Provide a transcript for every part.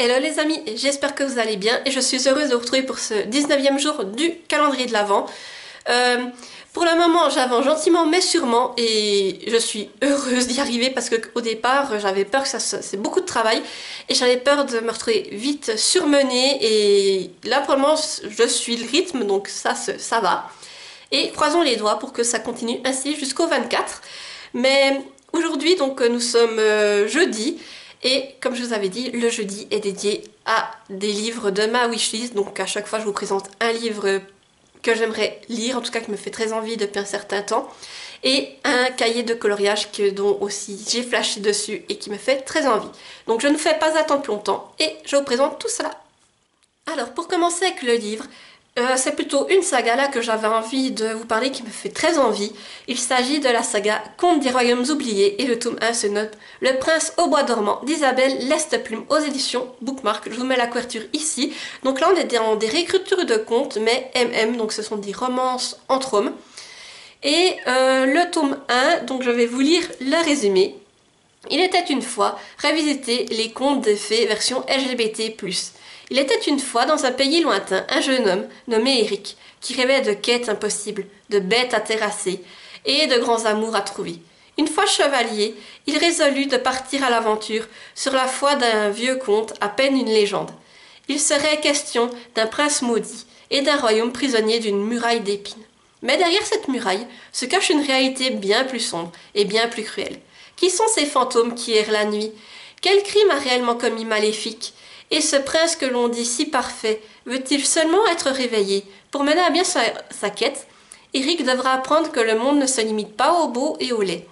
Hello les amis, j'espère que vous allez bien et je suis heureuse de vous retrouver pour ce 19e jour du calendrier de l'Avent. Pour le moment j'avance gentiment mais sûrement et je suis heureuse d'y arriver parce qu'au départ j'avais peur que c'est beaucoup de travail et j'avais peur de me retrouver vite surmenée et là pour le moment je suis le rythme donc ça va. Et croisons les doigts pour que ça continue ainsi jusqu'au 24. Mais aujourd'hui donc nous sommes jeudi. Et comme je vous avais dit, le jeudi est dédié à des livres de ma wishlist. Donc à chaque fois, je vous présente un livre que j'aimerais lire, en tout cas qui me fait très envie depuis un certain temps. Et un cahier de coloriage dont aussi j'ai flashé dessus et qui me fait très envie. Donc je ne fais pas attendre plus longtemps et je vous présente tout cela. Alors pour commencer avec le livre, c'est plutôt une saga là que j'avais envie de vous parler qui me fait très envie. Il s'agit de la saga Contes des Royaumes Oubliés et le tome 1 se nomme Le Prince au Bois Dormant d'Isabelle Lesteplume aux éditions Bookmark. Je vous mets la couverture ici. Donc là on est dans des réécritures de contes mais MM, donc ce sont des romances entre hommes. Et le tome 1, donc je vais vous lire le résumé. Il était une fois, revisiter les contes de fées version LGBT+. Il était une fois dans un pays lointain un jeune homme nommé Eric qui rêvait de quêtes impossibles, de bêtes à terrasser et de grands amours à trouver. Une fois chevalier, il résolut de partir à l'aventure sur la foi d'un vieux conte à peine une légende. Il serait question d'un prince maudit et d'un royaume prisonnier d'une muraille d'épines. Mais derrière cette muraille se cache une réalité bien plus sombre et bien plus cruelle. Qui sont ces fantômes qui errent la nuit? Quel crime a réellement commis Maléfique? Et ce prince que l'on dit si parfait, veut-il seulement être réveillé? Pour mener à bien sa quête, Eric devra apprendre que le monde ne se limite pas au beau et au laid.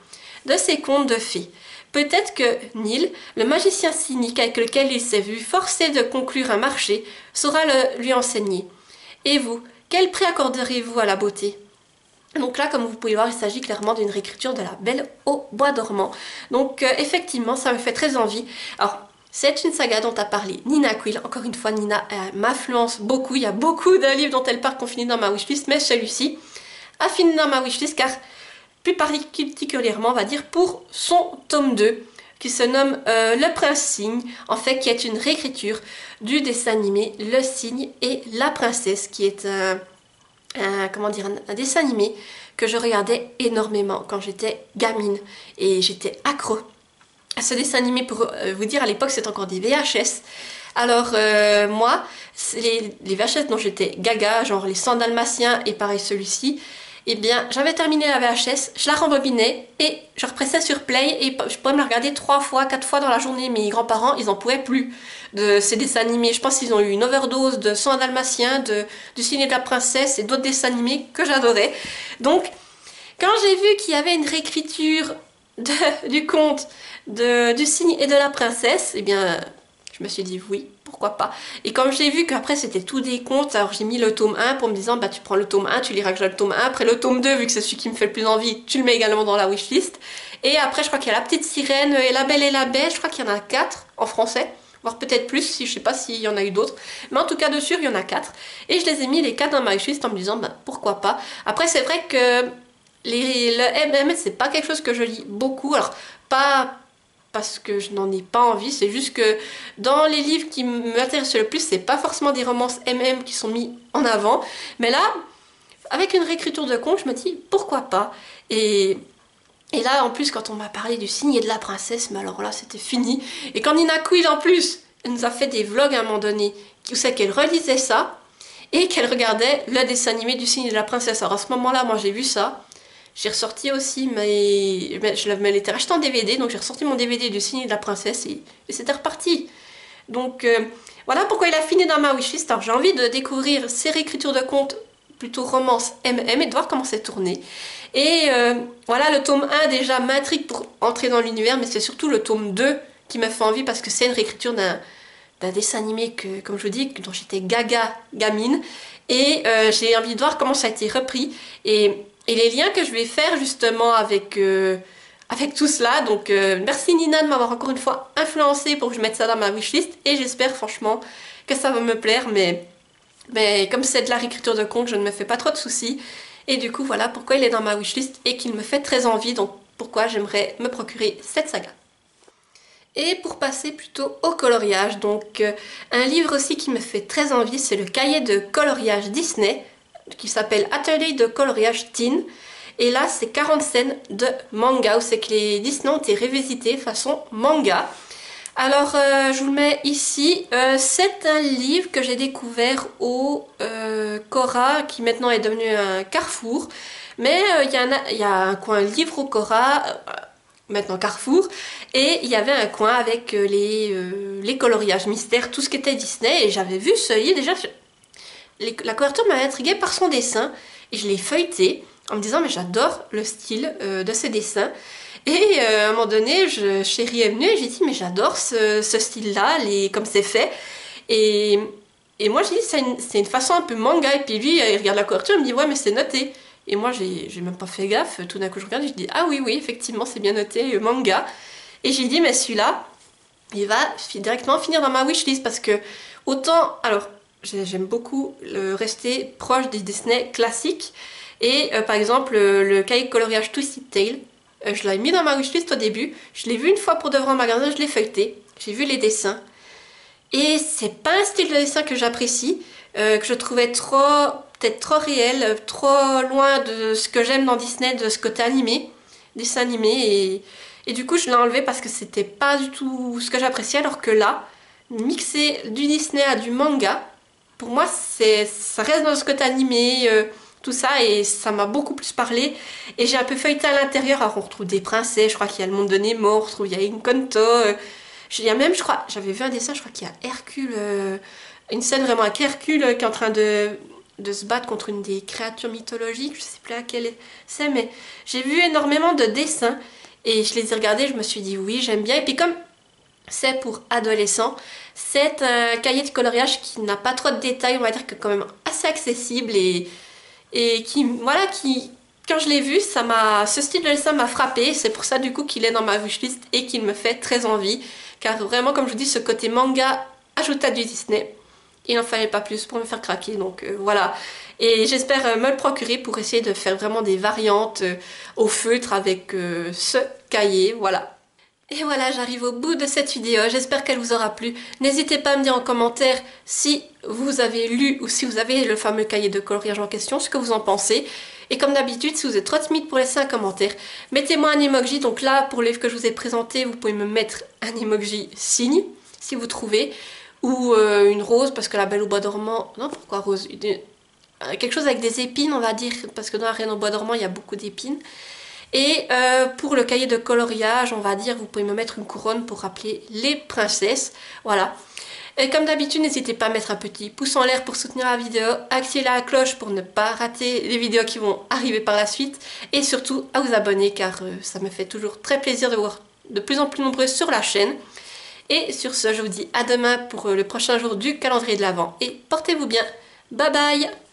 De ces contes de fées, peut-être que Neil, le magicien cynique avec lequel il s'est vu forcé de conclure un marché, saura lui enseigner. Et vous, quel prix accorderez-vous à la beauté? Donc là, comme vous pouvez voir, il s'agit clairement d'une réécriture de La Belle au Bois Dormant. Donc effectivement, ça me fait très envie. Alors, c'est une saga dont a parlé Nina Quill. Encore une fois, Nina m'influence beaucoup. Il y a beaucoup de livres dont elle parle qui ont fini dans ma wishlist, mais celui-ci a fini dans ma wishlist car, plus particulièrement, on va dire, pour son tome 2, qui se nomme Le Prince Cygne, en fait, qui est une réécriture du dessin animé Le Cygne et la Princesse, qui est un dessin animé que je regardais énormément quand j'étais gamine et j'étais accro à ce dessin animé. Pour vous dire, à l'époque c'était encore des VHS. Alors moi, les VHS dont j'étais gaga, genre les 100 Dalmatiens et pareil celui-ci, eh bien j'avais terminé la VHS, je la rembobinais et je repressais sur play et je pouvais me la regarder 3 fois, 4 fois dans la journée. Mes grands-parents, ils en pouvaient plus de ces dessins animés. Je pense qu'ils ont eu une overdose de 100 Dalmatiens, du Cygne et de la Princesse et d'autres dessins animés que j'adorais. Donc quand j'ai vu qu'il y avait une réécriture du conte du Cygne et de la Princesse, eh bien je me suis dit oui, pourquoi pas. Et comme j'ai vu qu'après c'était tout des contes, alors j'ai mis le tome 1 pour me disant bah tu prends le tome 1, tu liras déjà le tome 1, après le tome 2 vu que c'est celui qui me fait le plus envie, tu le mets également dans la wishlist. Et après je crois qu'il y a La Petite Sirène et La Belle et la Bête, je crois qu'il y en a 4 en français, voire peut-être plus, si je sais pas s'il y en a eu d'autres, mais en tout cas de sûr il y en a 4. Et je les ai mis les 4 dans ma wishlist en me disant bah pourquoi pas. Après c'est vrai que le MM c'est pas quelque chose que je lis beaucoup, alors pas parce que je n'en ai pas envie, c'est juste que dans les livres qui m'intéressent le plus, c'est pas forcément des romances MM qui sont mis en avant, mais là, avec une réécriture de conte, je me dis pourquoi pas. Et là, en plus, quand on m'a parlé du Cygne et de la Princesse, mais alors là, c'était fini. Et quand Nina Quill, en plus, elle nous a fait des vlogs à un moment donné, où c'est qu'elle relisait ça, et qu'elle regardait le dessin animé du Cygne et de la Princesse. Alors à ce moment-là, moi j'ai vu ça, j'ai ressorti aussi, je l'avais racheté en DVD, donc j'ai ressorti mon DVD du Cygne et de la Princesse et c'était reparti. Donc voilà pourquoi il a fini dans ma wishlist. Alors j'ai envie de découvrir ces réécritures de contes, plutôt romance MM, et de voir comment c'est tourné. Et voilà, le tome 1 déjà m'intrigue pour entrer dans l'univers, mais c'est surtout le tome 2 qui m'a fait envie parce que c'est une réécriture d'un dessin animé que, comme je vous dis, dont j'étais gaga gamine. Et j'ai envie de voir comment ça a été repris. Et les liens que je vais faire justement avec tout cela. Donc merci Nina de m'avoir encore une fois influencé pour que je mette ça dans ma wishlist. Et j'espère franchement que ça va me plaire. Mais comme c'est de la réécriture de conte, je ne me fais pas trop de soucis. Et du coup voilà pourquoi il est dans ma wishlist et qu'il me fait très envie. Donc pourquoi j'aimerais me procurer cette saga. Et pour passer plutôt au coloriage, donc un livre aussi qui me fait très envie, c'est le cahier de coloriage Disney, qui s'appelle Atelier de coloriage teen. Et là, c'est 40 scènes de manga, où c'est que les Disney ont été révisités façon manga. Alors, je vous le mets ici. C'est un livre que j'ai découvert au Cora, qui maintenant est devenu un Carrefour. Mais il y a un coin livre au Cora, maintenant Carrefour, et il y avait un coin avec les coloriages mystères, tout ce qui était Disney. Et j'avais vu ce livre, déjà, la couverture m'a intriguée par son dessin, et je l'ai feuilleté en me disant, mais j'adore le style de ces dessins. Et à un moment donné, Chérie est venue et j'ai dit, mais j'adore ce style-là, comme c'est fait. Et, et moi, j'ai dit, c'est une façon un peu manga. Et puis lui, il regarde la couverture, il me dit, ouais, mais c'est noté. Et moi, j'ai même pas fait gaffe. Tout d'un coup, je regarde et je dis, ah oui, oui, effectivement, c'est bien noté, manga. Et j'ai dit, mais celui-là, il va directement finir dans ma wishlist parce que autant, alors, j'aime beaucoup rester proche des Disney classiques. Et par exemple, le cahier de coloriage Twisted Tail, je l'avais mis dans ma wishlist au début. Je l'ai vu une fois pour de vrai en magasin, je l'ai feuilleté. J'ai vu les dessins. Et c'est pas un style de dessin que j'apprécie, que je trouvais peut-être trop réel, trop loin de ce que j'aime dans Disney, de ce côté animé, dessin animé. Et du coup, je l'ai enlevé parce que c'était pas du tout ce que j'appréciais. Alors que là, mixer du Disney à du manga, pour moi, ça reste dans ce côté animé. Tout ça, et ça m'a beaucoup plus parlé. Et j'ai un peu feuilleté à l'intérieur. Alors on retrouve des princesses, je crois qu'il y a le monde de Nemo, on retrouve, il y a Encanto, il y a même, je crois, j'avais vu un dessin, je crois qu'il y a Hercule, une scène vraiment avec Hercule qui est en train de se battre contre une des créatures mythologiques, je sais plus laquelle c'est, mais j'ai vu énormément de dessins et je les ai regardés, je me suis dit oui, j'aime bien. Et puis comme c'est pour adolescents, c'est un cahier de coloriage qui n'a pas trop de détails, on va dire que quand même assez accessible et qui, quand je l'ai vu, ce style de dessin m'a frappé. C'est pour ça du coup qu'il est dans ma wishlist et qu'il me fait très envie. Car vraiment, comme je vous dis, ce côté manga ajouté à du Disney, il n'en fallait pas plus pour me faire craquer. Donc voilà. Et j'espère me le procurer pour essayer de faire vraiment des variantes au feutre avec ce cahier. Voilà. Et voilà, j'arrive au bout de cette vidéo, j'espère qu'elle vous aura plu. N'hésitez pas à me dire en commentaire si vous avez lu ou si vous avez le fameux cahier de coloriage en question, ce que vous en pensez. Et comme d'habitude, si vous êtes trop timide pour laisser un commentaire, mettez-moi un emoji. Donc là, pour les que je vous ai présenté, vous pouvez me mettre un emoji signe, si vous trouvez. Ou une rose, parce que la Belle au bois dormant... Non, pourquoi rose? Quelque chose avec des épines, on va dire, parce que dans la Reine au bois dormant, il y a beaucoup d'épines. Et pour le cahier de coloriage, on va dire, vous pouvez me mettre une couronne pour rappeler les princesses. Voilà. Et comme d'habitude, n'hésitez pas à mettre un petit pouce en l'air pour soutenir la vidéo, activer la cloche pour ne pas rater les vidéos qui vont arriver par la suite, et surtout à vous abonner car ça me fait toujours très plaisir de vous voir de plus en plus nombreux sur la chaîne. Et sur ce, je vous dis à demain pour le prochain jour du calendrier de l'Avent, et portez-vous bien. Bye bye!